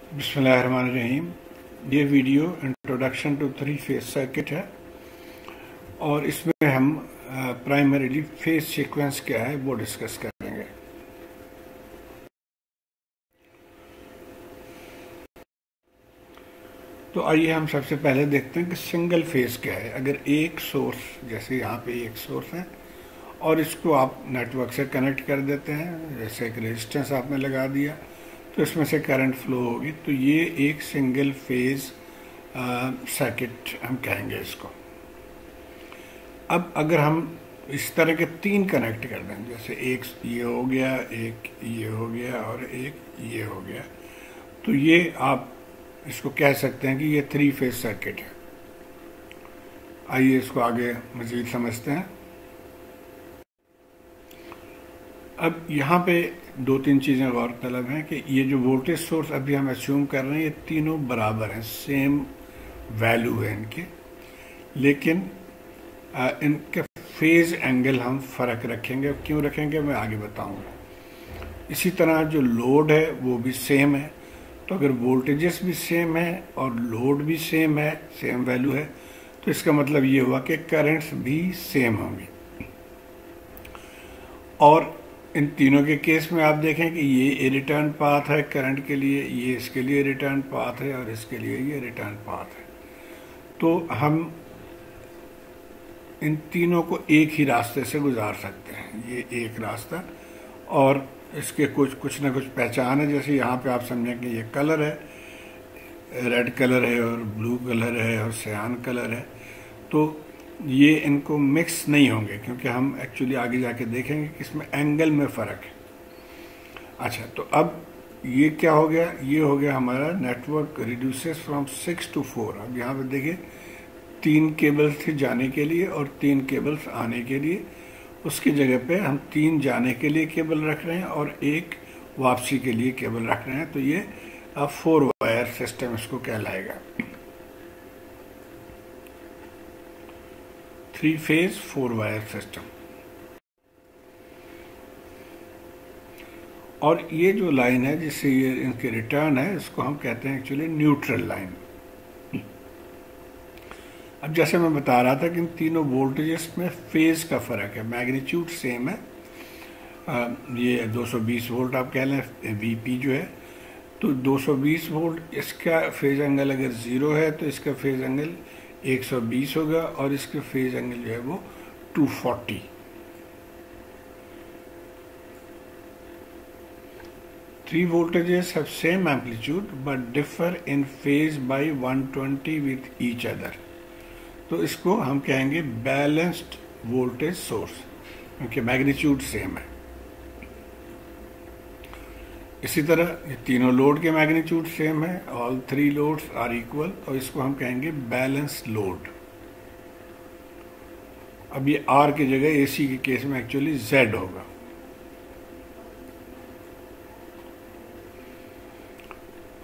बिस्मिल्लाहिर्रहमानिर्रहीम। ये video introduction to three phase circuit है और इसमें हम प्राइमरीली फेज सीक्वेंस क्या है वो डिस्कस करेंगे। तो आइए हम सबसे पहले देखते हैं कि सिंगल फेज क्या है। अगर एक सोर्स, जैसे यहाँ पे एक सोर्स है और इसको आप नेटवर्क से कनेक्ट कर देते हैं, जैसे एक रेजिस्टेंस आपने लगा दिया तो इसमें से करंट फ्लो होगी, तो ये एक सिंगल फेज सर्किट हम कहेंगे इसको। अब अगर हम इस तरह के तीन कनेक्ट कर दें, जैसे एक ये हो गया, एक ये हो गया और एक ये हो गया, तो ये आप इसको कह सकते हैं कि ये थ्री फेज सर्किट है। आइए इसको आगे मजीद समझते हैं। अब यहाँ पे दो तीन चीज़ें गौरतलब हैं कि ये जो वोल्टेज सोर्स अभी हम अस्यूम कर रहे हैं ये तीनों बराबर हैं, सेम वैल्यू है इनके, लेकिन इनके फेज एंगल हम फ़र्क रखेंगे। क्यों रखेंगे मैं आगे बताऊंगा। इसी तरह जो लोड है वो भी सेम है, तो अगर वोल्टेजेस भी सेम है और लोड भी सेम है, सेम वैल्यू है, तो इसका मतलब ये हुआ कि करंट्स भी सेम होंगे। और इन तीनों के केस में आप देखें कि ये रिटर्न पाथ है करंट के लिए, ये इसके लिए रिटर्न पाथ है और इसके लिए ये रिटर्न पाथ है। तो हम इन तीनों को एक ही रास्ते से गुजार सकते हैं, ये एक रास्ता, और इसके कुछ ना कुछ पहचान है। जैसे यहाँ पे आप समझें कि ये कलर है, रेड कलर है और ब्लू कलर है और सियान कलर है, तो ये इनको मिक्स नहीं होंगे, क्योंकि हम एक्चुअली आगे जाके देखेंगे कि इसमें एंगल में फ़र्क है। अच्छा, तो अब ये क्या हो गया, ये हो गया हमारा नेटवर्क रिड्यूसेस फ्रॉम 6 to 4। अब यहाँ पे देखिए तीन केबल्स थे जाने के लिए और तीन केबल्स आने के लिए, उसकी जगह पे हम तीन जाने के लिए केबल रख रहे हैं और एक वापसी के लिए केबल रख रहे हैं, तो ये 4 वायर सिस्टम इसको कहलाएगा। 3 फेज 4 वायर सिस्टम। और ये जो लाइन है जिससे ये इनके रिटर्न है, इसको हम कहते हैं एक्चुअली न्यूट्रल लाइन। अब जैसे मैं बता रहा था कि इन तीनों वोल्टेजेस में फेज का फ़र्क है, मैग्नीट्यूड सेम है। ये 220 वोल्ट आप कह लें, वीपी जो है, तो 220 वोल्ट, इसका फेज एंगल अगर 0 है तो इसका फेज एंगल 120 होगा और इसके फेज एंगल जो है वो 240। Three voltages have same amplitude but differ in phase by 120 with each other. तो इसको हम कहेंगे बैलेंस्ड वोल्टेज सोर्स, क्योंकि मैग्नीट्यूड सेम है। इसी तरह ये तीनों लोड के मैग्नीट्यूड सेम है, all three loads are equal, और इसको हम कहेंगे बैलेंस लोड। अब ये आर की जगह एसी के केस में एक्चुअली जेड होगा।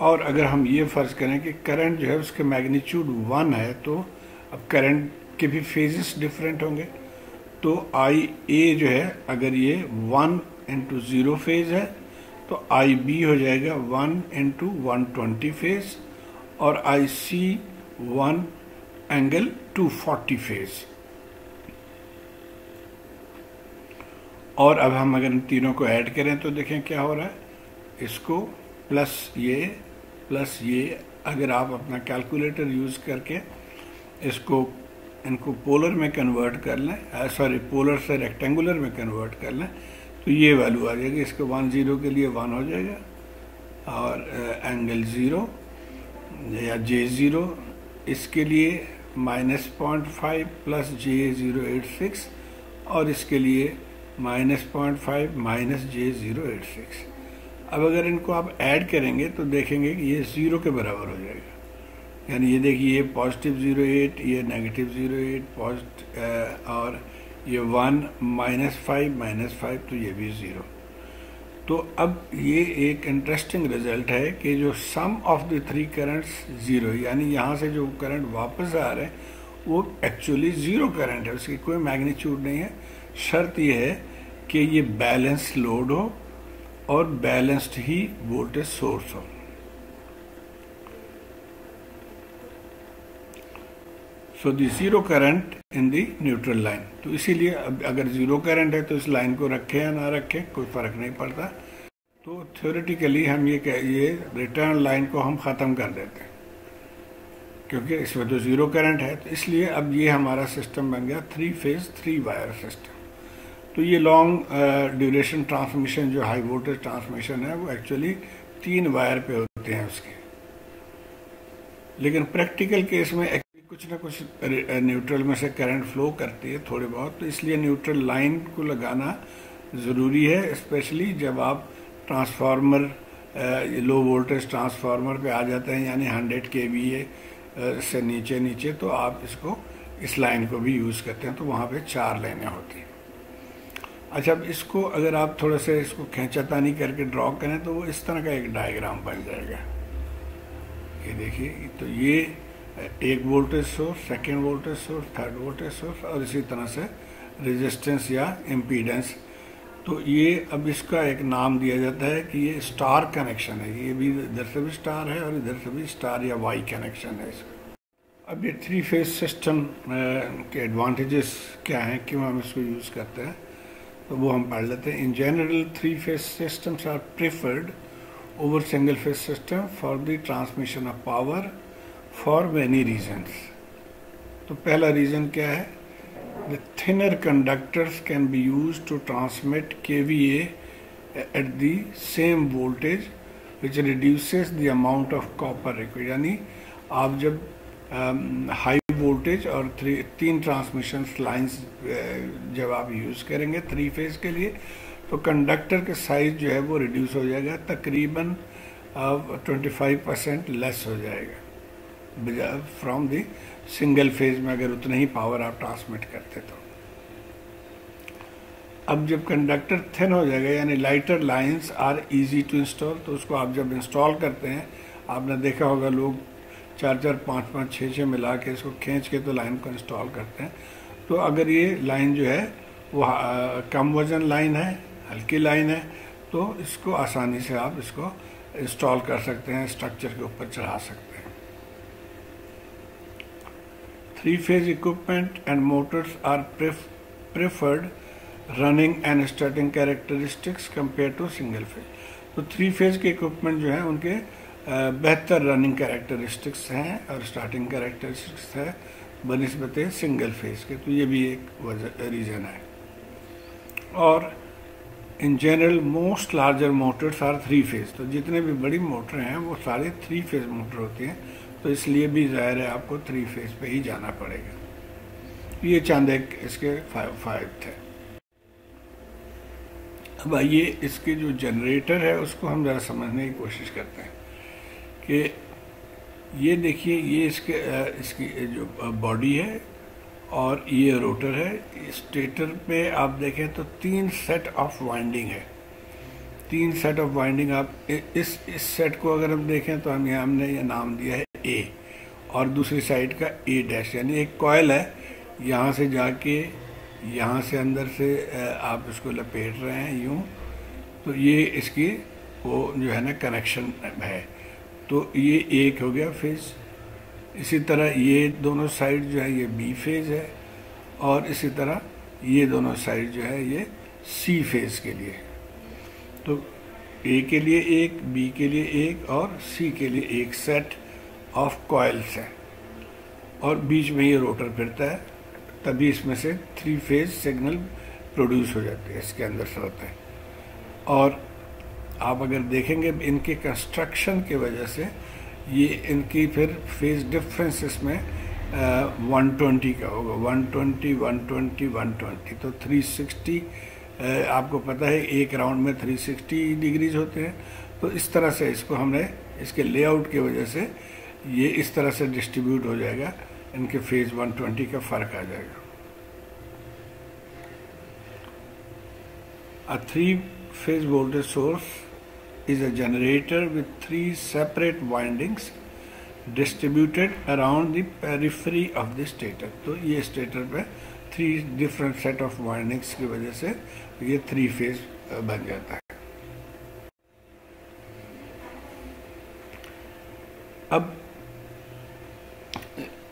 और अगर हम ये फर्ज करें कि करंट जो है उसके मैग्नीट्यूड 1 है, तो अब करंट के भी फेजेस डिफरेंट होंगे। तो आई ए जो है, अगर ये 1 into 0 फेज है तो आई बी हो जाएगा 1 into 120 फेज, और आई सी 1 एंगल 240 फेज। और अब हम अगर इन तीनों को ऐड करें तो देखें क्या हो रहा है, इसको प्लस ये अगर आप अपना कैलकुलेटर यूज़ करके इनको पोलर में कन्वर्ट कर लें, पोलर से रेक्टेंगुलर में कन्वर्ट कर लें, तो ये वैल्यू आ जाएगी। इसके 10 के लिए 1 हो जाएगा, और एंगल 0 या J0 इसके लिए -0.5 प्लस J086, और इसके लिए -0.5 माइनस J086। अब अगर इनको आप ऐड करेंगे तो देखेंगे कि ये 0 के बराबर हो जाएगा। यानी ये देखिए, ये पॉजिटिव 0.8, ये नेगेटिव 0.8, और ये 1 -5 तो ये भी 0। तो अब ये एक इंटरेस्टिंग रिजल्ट है कि जो सम ऑफ द थ्री करंट्स 0, यानी यहाँ से जो करंट वापस आ रहे हैं वो एक्चुअली 0 करंट है, उसकी कोई मैग्नीट्यूड नहीं है। शर्त ये है कि ये बैलेंस लोड हो और बैलेंस्ड ही वोल्टेज सोर्स हो। So the zero current in the neutral line. तो इसीलिए अगर जीरो करंट है तो इस लाइन को रखें या ना रखें कोई फर्क नहीं पड़ता। तो थ्योरेटिकली हम ये रिटर्न लाइन को हम ख़त्म कर देते हैं क्योंकि इसमें तो ज़ीरो करंट है। तो इसलिए अब ये हमारा सिस्टम बन गया 3 फेज 3 वायर सिस्टम। तो ये लॉन्ग ड्यूरेशन ट्रांसमिशन जो हाई वोल्टेज ट्रांसमिशन है वो एक्चुअली 3 वायर पे होते हैं उसके। लेकिन प्रैक्टिकल केस में कुछ ना कुछ न्यूट्रल में से करंट फ्लो करती है थोड़े बहुत, तो इसलिए न्यूट्रल लाइन को लगाना ज़रूरी है, स्पेशली जब आप ट्रांसफार्मर लो वोल्टेज ट्रांसफार्मर पे आ जाते हैं यानी 100 kVA से नीचे तो आप इसको इस लाइन को भी यूज़ करते हैं। तो वहाँ पे 4 लाइनें होती हैं। अच्छा, अब इसको अगर आप थोड़ा सा इसको खींचातानी करके ड्रॉ करें तो वो इस तरह का एक डायग्राम बन जाएगा। ये देखिए, तो ये एक voltage source, second voltage source, third voltage source और इसी तरह से रेजिस्टेंस या इम्पीडेंस। तो ये अब इसका एक नाम दिया जाता है कि ये स्टार कनेक्शन है। ये भी इधर से भी स्टार है और इधर से भी स्टार या वाई कनेक्शन है इसका। अब ये 3 फेज सिस्टम के एडवांटेजेस क्या हैं, क्यों हम इसको यूज़ करते हैं, तो वो हम पढ़ लेते हैं। In general 3 phase systems are preferred over single phase system for the transmission of power for many reasons. तो पहला रीज़न क्या है, the thinner conductors can be used to transmit kVA at the same voltage which reduces the amount of copper required। यानी आप जब high voltage और 3 transmission lines जब आप यूज़ करेंगे 3 फेज के लिए, तो कंडक्टर के साइज जो है वो रिड्यूस हो जाएगा, तकरीबन 25% लेस हो जाएगा फ्रॉम दी सिंगल फेज में अगर उतना ही पावर आप ट्रांसमिट करते तो। अब जब कंडक्टर थिन हो जाएगा यानी lighter lines are easy to install, तो उसको आप जब इंस्टॉल करते हैं, आपने देखा होगा लोग 4-4, 5-5, 6-6 मिला के इसको खींच के तो लाइन को इंस्टॉल करते हैं। तो अगर ये लाइन जो है वो कम वजन लाइन है, हल्की लाइन है, तो इसको आसानी से आप इसको इंस्टॉल कर सकते हैं, स्ट्रक्चर के ऊपर चढ़ा सकते हैं। 3 phase equipment and motors are preferred running and starting characteristics compared to single phase। तो 3 phase के इक्विपमेंट जो हैं उनके बेहतर रनिंग कैरेक्टरिस्टिक्स हैं और स्टार्टिंग कैरेक्टरिस्टिक्स है बनिस्बत सिंगल फेज के। तो ये भी एक रीज़न है। और in general most larger motors are 3 phase. तो जितने भी बड़ी मोटर हैं वो सारे 3 फेज मोटर होती हैं, तो इसलिए भी ज़ाहिर है आपको 3 फेज पे ही जाना पड़ेगा। ये चंद एक इसके फायदे थे। अब आइए इसके जो जनरेटर है उसको हम ज़रा समझने की कोशिश करते हैं कि ये देखिए, ये इसकी जो बॉडी है और ये रोटर है। स्टेटर पे आप देखें तो 3 सेट ऑफ वाइंडिंग है। 3 सेट ऑफ वाइंडिंग आप इस सेट को अगर हम देखें तो हमने ये नाम दिया है ए, और दूसरी साइड का ए डैश, यानी एक कॉयल है, यहाँ से जाके यहाँ से अंदर से आप इसको लपेट रहे हैं यूँ, तो ये इसकी वो जो है ना कनेक्शन है। तो ये एक हो गया फेज। इसी तरह ये दोनों साइड जो है ये बी फेज है, और इसी तरह ये दोनों साइड जो है ये सी फेज के लिए। तो ए के लिए एक, बी के लिए एक और सी के लिए एक सेट ऑफ कॉइल्स है, और बीच में ये रोटर फिरता है, तभी इसमें से 3 फेज सिग्नल प्रोड्यूस हो जाते हैं, इसके अंदर से होता है। और आप अगर देखेंगे इनके कंस्ट्रक्शन की वजह से ये इनकी फिर फेज डिफरेंस इसमें 120 का होगा, 120, 120, 120। तो 360 आपको पता है एक राउंड में 360 डिग्रीज होते हैं। तो इस तरह से इसको हमने इसके लेआउट की वजह से ये इस तरह से डिस्ट्रीब्यूट हो जाएगा, इनके फेज 120 का फर्क आ जाएगा। A 3 phase voltage source is a generator with 3 separate windings distributed around the periphery of the stator। तो ये स्टेटर पे 3 different set of windings की वजह से ये 3 फेज बन जाता है। अब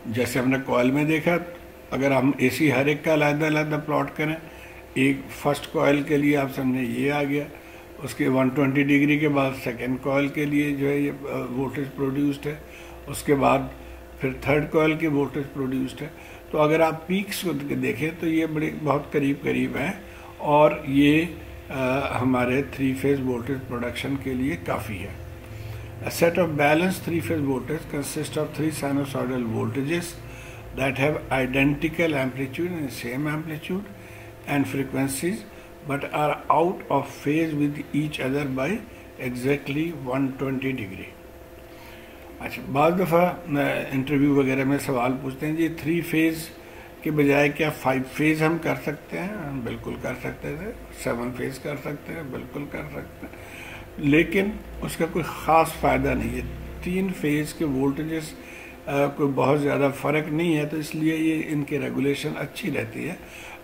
जैसे हमने कॉइल में देखा, अगर हम AC हर एक का अलग-अलग प्लॉट करें, एक फर्स्ट कॉइल के लिए आप समझें ये आ गया, उसके 120 डिग्री के बाद सेकेंड कॉइल के लिए जो है ये वोल्टेज प्रोड्यूस्ड है, उसके बाद फिर थर्ड कॉइल की वोल्टेज प्रोड्यूस्ड है। तो अगर आप पीक्स को देखें तो ये बड़े बहुत करीब करीब हैं और ये हमारे 3 फेज वोल्टेज प्रोडक्शन के लिए काफ़ी है। A set of balanced 3 phase voltage consists of 3 sinusoidal voltages that have identical amplitude and same amplitude and frequencies but are out of phase with each other by exactly 120 degree. अच्छा, बाद दफ़ा interview वगैरह में सवाल पूछते हैं जी 3 phase के बजाय क्या 5 फेज़ हम कर सकते हैं? हम बिल्कुल कर सकते थे। 7 फेज़ कर सकते हैं, बिल्कुल कर सकते हैं, लेकिन उसका कोई ख़ास फ़ायदा नहीं है। 3 फेज़ के वोल्टेजेस कोई बहुत ज़्यादा फ़र्क नहीं है, तो इसलिए ये इनकी रेगुलेशन अच्छी रहती है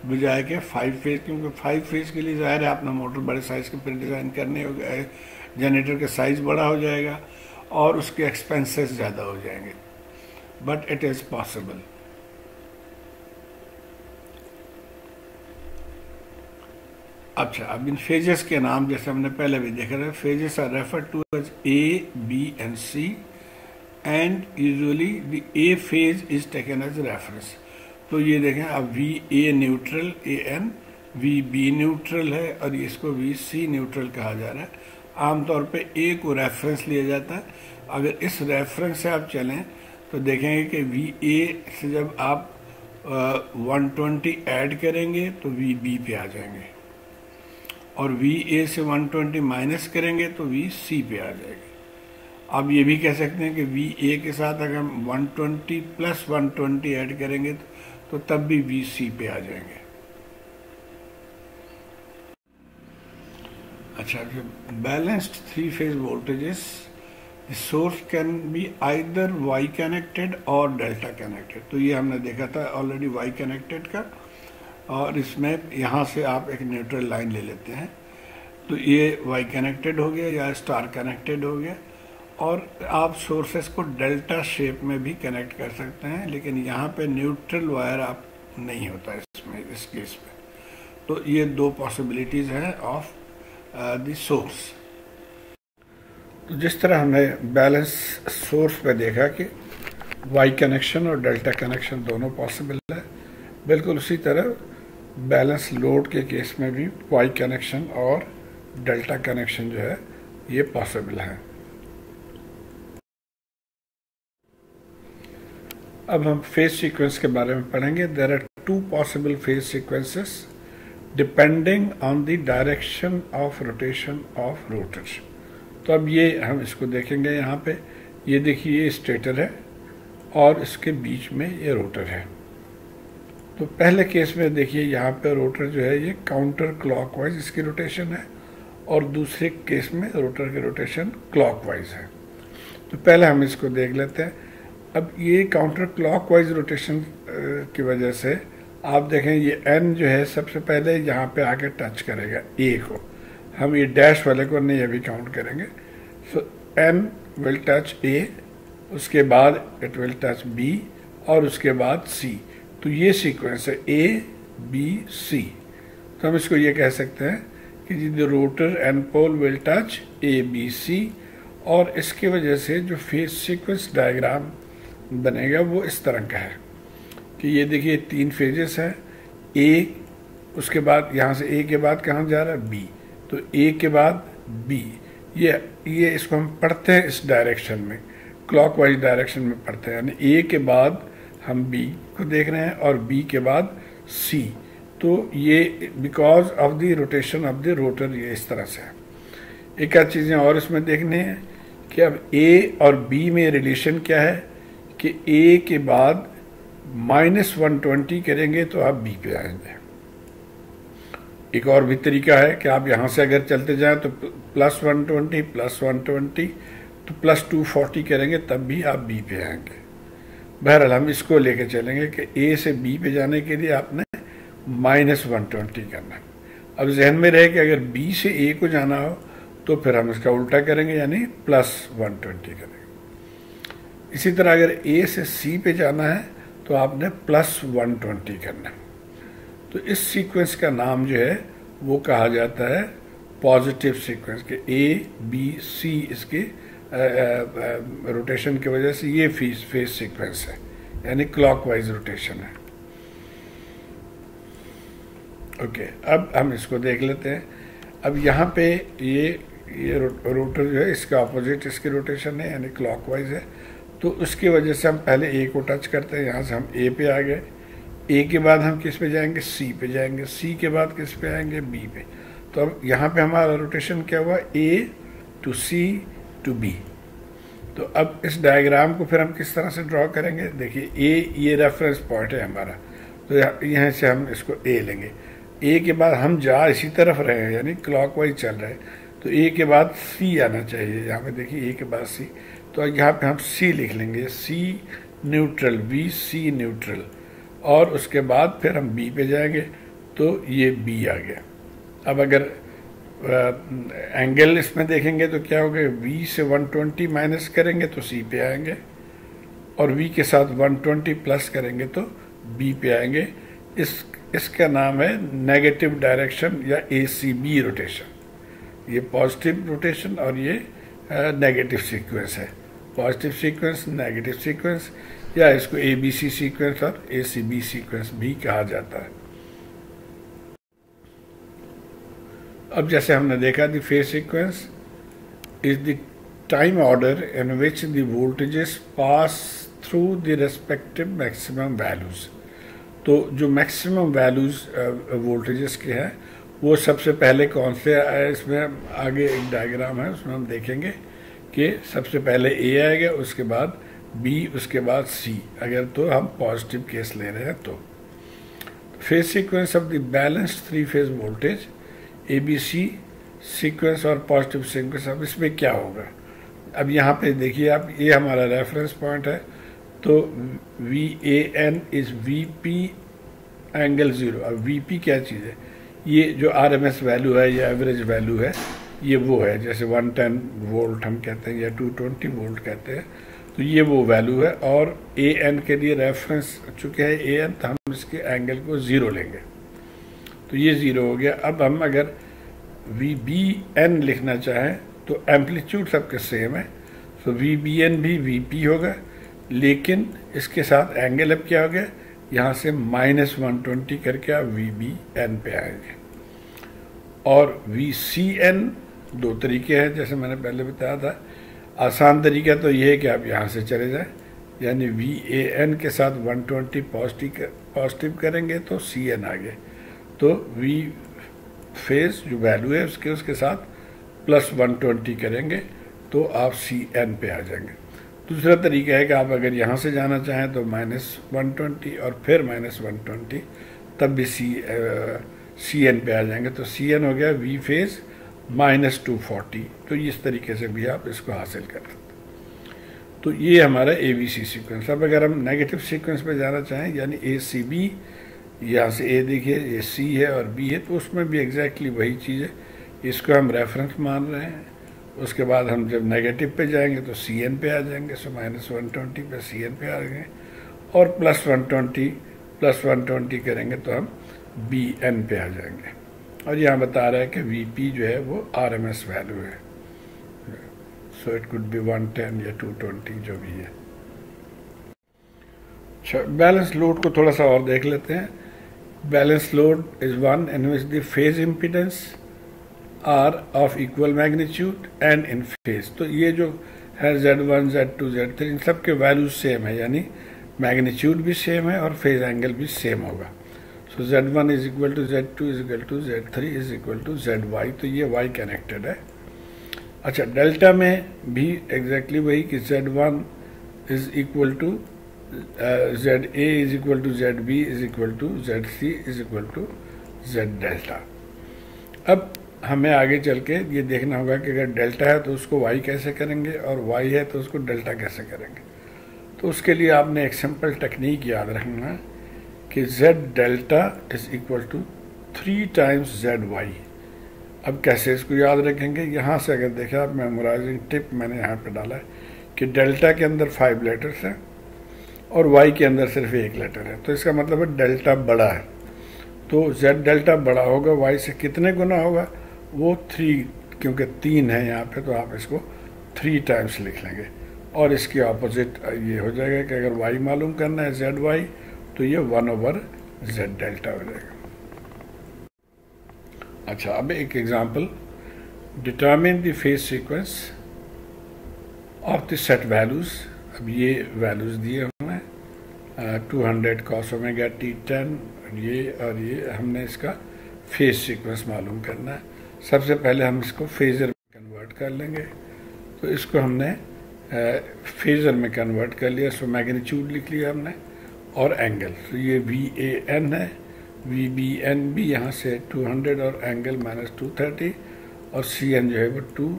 बजाय के 5 फेज़, क्योंकि 5 फेज़ के लिए ज़ाहिर है अपना मोटर बड़े साइज़ के फिर डिज़ाइन करने हो गए, जनरेटर का साइज़ बड़ा हो जाएगा और उसके एक्सपेंसेस ज़्यादा हो जाएंगे, बट इट इज़ पॉसिबल। अच्छा, अब इन फेजेस के नाम जैसे हमने पहले भी देखा था, phases are refer to as A, B and C and usually the A phase is taken as reference. तो ये देखें, अब VA neutral AN, VB neutral है और इसको VC न्यूट्रल कहा जा रहा है। आमतौर पे A को रेफरेंस लिया जाता है। अगर इस रेफरेंस से आप चलें तो देखेंगे कि VA से जब आप 120 ऐड करेंगे तो VB पे आ जाएंगे और VA से 120 माइनस करेंगे तो VC पे आ जाएगी। आप ये भी कह सकते हैं कि VA के साथ अगर हम 120 प्लस 120 ऐड करेंगे तो तब भी VC पे आ जाएंगे। अच्छा, balanced 3 phase voltages, source can be either Y connected or delta connected. तो ये हमने देखा था ऑलरेडी वाई कनेक्टेड का, और इसमें यहाँ से आप एक न्यूट्रल लाइन ले लेते हैं तो ये वाई कनेक्टेड हो गया या स्टार कनेक्टेड हो गया, और आप सोर्सेस को डेल्टा शेप में भी कनेक्ट कर सकते हैं, लेकिन यहाँ पे न्यूट्रल वायर आप नहीं होता इसमें, इस केस में। तो ये 2 पॉसिबिलिटीज़ हैं ऑफ द सोर्स। तो जिस तरह हमने बैलेंस सोर्स पे देखा कि वाई कनेक्शन और डेल्टा कनेक्शन दोनों पॉसिबल है, बिल्कुल उसी तरह बैलेंस लोड के केस में भी वाई कनेक्शन और डेल्टा कनेक्शन जो है ये पॉसिबल है। अब हम फेज सीक्वेंस के बारे में पढ़ेंगे। There are 2 possible phase sequences depending on the direction of rotation of rotors. तो अब ये हम इसको देखेंगे। यहाँ पे ये देखिए, ये स्टेटर है और इसके बीच में ये रोटर है। तो पहले केस में देखिए यहाँ पे रोटर जो है ये काउंटर क्लॉकवाइज इसकी रोटेशन है और दूसरे केस में रोटर की रोटेशन क्लॉकवाइज है। तो पहले हम इसको देख लेते हैं। अब ये काउंटर क्लॉकवाइज रोटेशन की वजह से आप देखें ये N जो है सबसे पहले यहाँ पे आके टच करेगा A को। हम ये डैश वाले को नहीं अभी काउंट करेंगे। सो N विल टच A, उसके बाद इट विल टच B और उसके बाद C। तो ये सीक्वेंस है A B C। तो हम इसको ये कह सकते हैं कि the rotor and pole will touch A B C, और इसकी वजह से जो फेज सीक्वेंस डायग्राम बनेगा वो इस तरह का है कि ये देखिए 3 फेजेस हैं। A, उसके बाद यहाँ से A के बाद कहाँ जा रहा है B, तो A के बाद B। ये इसको हम पढ़ते हैं इस डायरेक्शन में, क्लॉकवाइज डायरेक्शन में पढ़ते हैं, यानी A के बाद हम B को देख रहे हैं और B के बाद C। तो ये because of the rotation of the rotor ये इस तरह से है। एक आध चीज़ें और इसमें देखनी है कि अब A और B में रिलेशन क्या है कि A के बाद -120 करेंगे तो आप B पे आएंगे। एक और भी तरीका है कि आप यहाँ से अगर चलते जाएं तो +120 +120 तो +240 करेंगे तब भी आप B पे आएंगे। बहरहाल हम इसको लेके चलेंगे कि A से B पे जाने के लिए आपने -120 करना है। अब जहन में रहे कि अगर B से A को जाना हो तो फिर हम इसका उल्टा करेंगे, यानी +120 करेंगे। इसी तरह अगर ए से सी पे जाना है तो आपने +120 करना है। तो इस सीक्वेंस का नाम जो है वो कहा जाता है पॉजिटिव सीक्वेंस के। ए बी सी इसके रोटेशन की वजह से ये फेज सीक्वेंस है, यानी क्लॉकवाइज रोटेशन है। ओके, अब हम इसको देख लेते हैं। अब यहाँ पे ये रोटर जो है इसका ऑपोजिट इसकी रोटेशन है, यानी क्लॉकवाइज है। तो उसकी वजह से हम पहले ए को टच करते हैं, यहाँ से हम ए पे आ गए। ए के बाद हम किस पे जाएंगे? सी पे जाएंगे। सी के बाद किस पे आएंगे? बी पे। तो अब यहाँ पे हमारा रोटेशन क्या हुआ? ए टू सी टू बी। तो अब इस डायग्राम को फिर हम किस तरह से ड्रॉ करेंगे? देखिए, ए ये रेफरेंस पॉइंट है हमारा, तो यहाँ से हम इसको ए लेंगे। ए के बाद हम जा इसी तरफ रहे हैं, यानी क्लॉकवाइज चल रहे हैं, तो ए के बाद सी आना चाहिए। यहाँ पे देखिए ए के बाद सी, तो यहाँ पे हम सी लिख लेंगे, सी न्यूट्रल, बी सी न्यूट्रल। और उसके बाद फिर हम बी पे जाएंगे, तो ये बी आ गया। अब अगर एंगल इसमें देखेंगे तो क्या होगा? v से 120 माइनस करेंगे तो c पे आएंगे, और v के साथ 120 प्लस करेंगे तो b पे आएंगे। इसका नाम है नेगेटिव डायरेक्शन या ACB रोटेशन। ये पॉजिटिव रोटेशन और ये नेगेटिव सीक्वेंस है। पॉजिटिव सीक्वेंस, नेगेटिव सीक्वेंस, या इसको ABC सीक्वेंस और ACB सीक्वेंस भी कहा जाता है। अब जैसे हमने देखा, the phase sequence is the time order in which the voltages pass through the respective maximum values. तो जो मैक्सिमम वैल्यूज वोल्टेजेस के हैं वो सबसे पहले कौन से आए? इसमें आगे एक डायग्राम है, उसमें हम देखेंगे कि सबसे पहले ए आएगा, उसके बाद बी, उसके बाद सी, अगर तो हम पॉजिटिव केस ले रहे हैं तो। Phase sequence of the balanced three phase voltage ABC sequence और पॉजिटिव सीक्वेंस। अब इसमें क्या होगा? अब यहाँ पे देखिए आप, ये हमारा रेफरेंस पॉइंट है, तो VAN इज VP एंगल 0। अब VP क्या चीज़ है? ये जो RMS वैल्यू है या एवरेज वैल्यू है, ये वो है, जैसे 110 वोल्ट हम कहते हैं या 220 वोल्ट कहते हैं, तो ये वो वैल्यू है। और AN के लिए रेफरेंस चूँकि है AN, तो हम इसके एंगल को 0 लेंगे, तो ये 0 हो गया। अब हम अगर VBN लिखना चाहें तो एम्पलीट्यूड सबके सेम है, तो VBN भी VP होगा, लेकिन इसके साथ एंगल अब क्या हो गया? यहाँ से -120 करके आप VBN पे आएंगे। और VCN दो तरीके हैं, जैसे मैंने पहले बताया था। आसान तरीका तो ये है कि आप यहाँ से चले जाएं, यानी VAN के साथ 120 पॉजिटिव करेंगे तो CN आ गए, तो V फेज जो वैल्यू है उसके साथ +120 करेंगे तो आप CN पे आ जाएंगे। दूसरा तरीका है कि आप अगर यहाँ से जाना चाहें तो -120 और फिर -120, तब भी CN पे आ जाएंगे, तो CN हो गया V फेज -240। तो इस तरीके से भी आप इसको हासिल कर सकते हैं। तो ये हमारा ABC सीक्वेंस। अब अगर हम नेगेटिव सीक्वेंस पे जाना चाहें, यानी ACB, यहाँ से A देखिए, ये C है और B है, तो उसमें भी एग्जैक्टली वही चीज़ है, इसको हम रेफरेंस मान रहे हैं। उसके बाद हम जब नेगेटिव पे जाएंगे तो CN पे आ जाएंगे, सो -120 पे CN पे आ जाएंगे, और +120 करेंगे तो हम BN पे आ जाएंगे। और यहाँ बता रहा है कि VP जो है वो RMS वैल्यू है, सो इट कुड बी 110 या 220 जो भी है। अच्छा, बैलेंस लोड को थोड़ा सा और देख लेते हैं। Balance load is one in which the phase impedance are of equal magnitude and in phase. तो ये जो है Z1, Z2, Z3, इन सब के वैल्यूज सेम है, यानी मैग्नीट्यूड भी सेम है और फेज एंगल भी सेम होगा। So Z1 is equal to Z2 is equal to Z3 is equal to ZY, तो ये Y कनेक्टेड है। अच्छा, डेल्टा में भी एग्जैक्टली वही कि Z1 is equal to ZA is equal to ZB is equal to ZC is equal to Z delta. अब हमें आगे चल के ये देखना होगा कि अगर डेल्टा है तो उसको Y कैसे करेंगे, और Y है तो उसको डेल्टा कैसे करेंगे। तो उसके लिए आपने एक सिंपल टेक्निक याद रखना कि Z delta is equal to 3 times ZY। अब कैसे इसको याद रखेंगे? यहाँ से अगर देखें आप, मेमोराइजिंग टिप मैंने यहाँ पे डाला है कि डेल्टा के अंदर 5 लेटर्स हैं और वाई के अंदर सिर्फ 1 लेटर है, तो इसका मतलब है डेल्टा बड़ा है। तो जेड डेल्टा बड़ा होगा, वाई से कितने गुना होगा, वो 3, क्योंकि 3 है यहाँ पे तो आप इसको 3 टाइम्स लिख लेंगे। और इसकी ऑपोजिट ये हो जाएगा कि अगर वाई मालूम करना है जेड वाई तो ये 1/z डेल्टा हो जाएगा। अच्छा, अब एक example, determine the phase sequence of the set values. अब ये वैल्यूज दिए हमने 200 cos ओमेगा t 10 और ये हमने इसका फेज सीक्वेंस मालूम करना है। सबसे पहले हम इसको फेजर में कन्वर्ट कर लेंगे। तो इसको हमने फेजर में कन्वर्ट कर लिया, सो मैग्नीट्यूड लिख लिया हमने और एंगल। तो ये VAN है, VBN भी यहाँ से 200 और एंगल -230 और CN जो है वो 2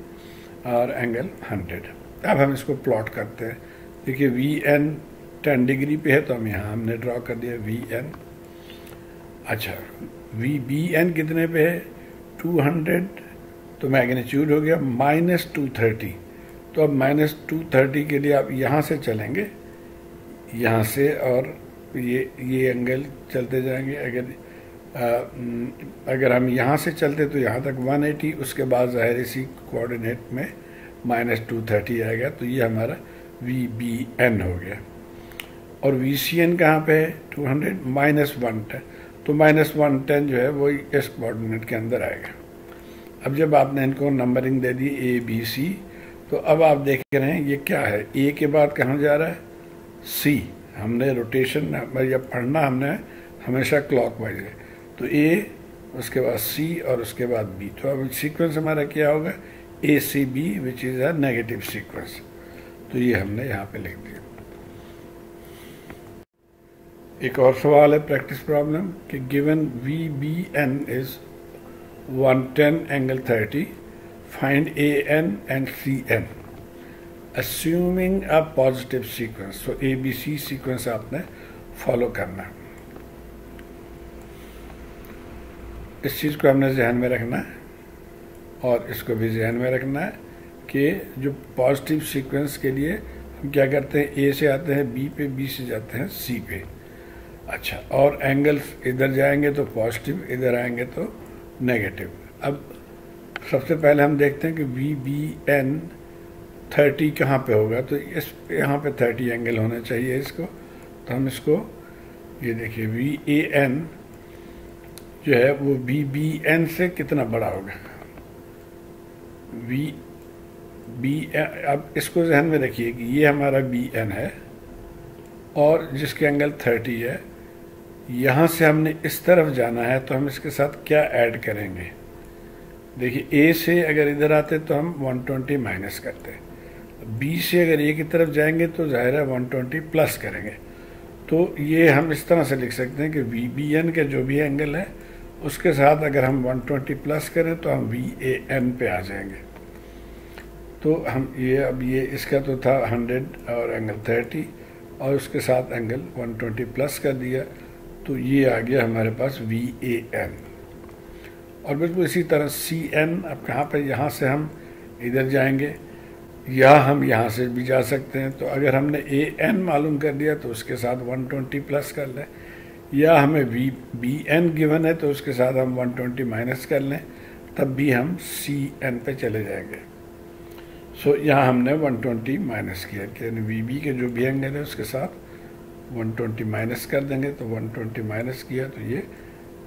और एंगल 100। अब हम इसको प्लॉट करते हैं। देखिए VN 10 डिग्री पे है तो हम यहाँ हमने ड्रॉ कर दिया VN। अच्छा, VBN कितने पे है, 200, तो मैग्नीट्यूड हो गया -230। तो अब -230 के लिए आप यहाँ से चलेंगे, यहाँ से, और ये एंगल चलते जाएंगे। अगर हम यहाँ से चलते तो यहाँ तक 180, उसके बाद ज़ाहिर इसी कोऑर्डिनेट में -230 आएगा, तो ये हमारा VBN हो गया। और VCN कहाँ पे है, 200 -110, तो -110 जो है वो इस कोऑर्डिनेट के अंदर आएगा। अब जब आपने इनको नंबरिंग दे दी ABC, तो अब आप देख रहे हैं ये क्या है, A के बाद कहाँ जा रहा है, C। हमने रोटेशन या पढ़ना हमने हमेशा क्लॉकवाइज है, तो A, उसके बाद C और उसके बाद B। तो अब सीक्वेंस हमारा क्या होगा, ACB, which is a negative sequence. तो ये हमने यहाँ पे लिख दिया। एक और सवाल है प्रैक्टिस प्रॉब्लम कि given VBN is 110 angle 30, find AN and CN assuming a positive sequence। so ABC sequence आपने फॉलो करना है। इस चीज़ को हमने जहन में रखना है और इसको भी जहन में रखना है कि जो पॉजिटिव सीक्वेंस के लिए हम क्या करते हैं, A से आते हैं B पे, B से जाते हैं C पे। अच्छा, और एंगल्स इधर जाएंगे तो पॉजिटिव, इधर आएंगे तो नेगेटिव। अब सबसे पहले हम देखते हैं कि VBN 30 कहाँ पे होगा, तो इस यहाँ पे 30 एंगल होना चाहिए इसको। तो हम इसको, ये देखिए VAN जो है वो VBN से कितना बड़ा होगा, अब इसको ध्यान में रखिए कि ये हमारा BN है और जिसके एंगल 30 है, यहाँ से हमने इस तरफ जाना है, तो हम इसके साथ क्या ऐड करेंगे। देखिए A से अगर इधर आते तो हम 120 माइनस करते, B से अगर A की तरफ जाएंगे तो ज़ाहिर है 120 प्लस करेंगे। तो ये हम इस तरह से लिख सकते हैं कि VBN के जो भी एंगल है उसके साथ अगर हम 120 प्लस करें तो हम VAN पे आ जाएंगे। तो हम ये, अब ये इसका तो था 100 और एंगल 30 और उसके साथ एंगल 120 प्लस कर दिया, तो ये आ गया हमारे पास VAN। और बिल्कुल इसी तरह CN, अब कहाँ पे, यहाँ से हम इधर जाएंगे या हम यहाँ से भी जा सकते हैं। तो अगर हमने AN मालूम कर दिया तो उसके साथ 120 प्लस कर लें, या हमें VBN गिवन है तो उसके साथ हम 120 माइनस कर लें, तब भी हम CN पे चले जाएंगे। सो यहाँ हमने 120 माइनस किया कि यानी VB के जो भी एंगल है उसके साथ 120 माइनस कर देंगे, तो 120 माइनस किया तो ये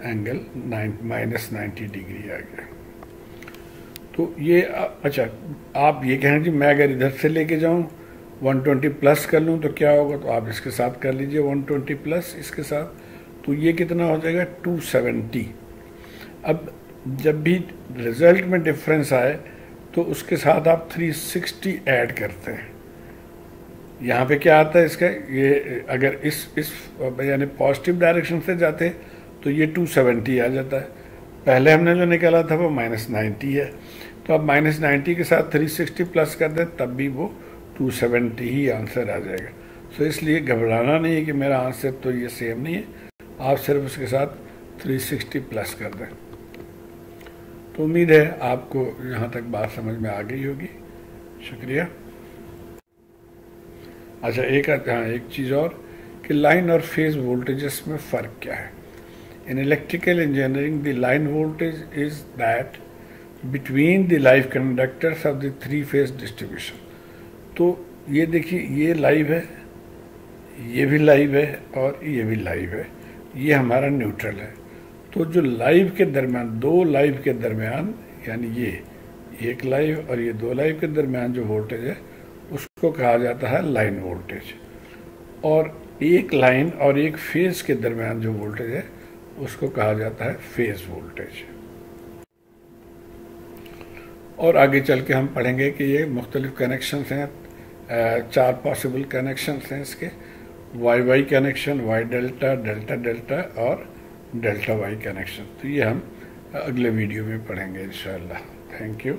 एंगल -90 डिग्री आ गया। तो ये, अच्छा, आप ये कहें कि मैं अगर इधर से लेके जाऊँ 120 प्लस कर लूँ तो क्या होगा, तो आप इसके साथ कर लीजिए 120 प्लस इसके साथ, तो ये कितना हो जाएगा 270। अब जब भी रिजल्ट में डिफरेंस आए तो उसके साथ आप 360 ऐड करते हैं। यहाँ पे क्या आता है इसका, ये अगर इस यानी पॉजिटिव डायरेक्शन से जाते तो ये 270 आ जाता है। पहले हमने जो निकाला था वो -90 है, तो अब -90 के साथ 360 प्लस कर दें तब भी वो 270 ही आंसर आ जाएगा। सो इसलिए घबराना नहीं है कि मेरा आंसर तो ये सेम नहीं है, आप सिर्फ उसके साथ 360 प्लस कर दें। तो उम्मीद है आपको यहाँ तक बात समझ में आ गई होगी। शुक्रिया। अच्छा एक चीज़ और कि लाइन और फेज वोल्टेजेस में फ़र्क क्या है। In electrical engineering the line voltage is that between the live conductors of the 3 phase distribution. तो ये देखिए, ये लाइव है, ये भी लाइव है और ये भी लाइव है, ये हमारा न्यूट्रल है। तो जो लाइव के दरमियान, 2 लाइव के दरमियान, यानी ये एक लाइव और ये 2 लाइव के दरमियान जो वोल्टेज है उसको कहा जाता है लाइन वोल्टेज। और एक लाइन और एक फेज के दरमियान जो वोल्टेज है उसको कहा जाता है फेज वोल्टेज। और आगे चल के हम पढ़ेंगे कि ये मुख्तलिफ कनेक्शंस हैं, 4 पॉसिबल कनेक्शंस हैं इसके, Y Y connection, Y delta, delta delta और डेल्टा वाई कनेक्शन। तो ये हम अगले वीडियो में पढ़ेंगे इंशाअल्लाह। Thank you.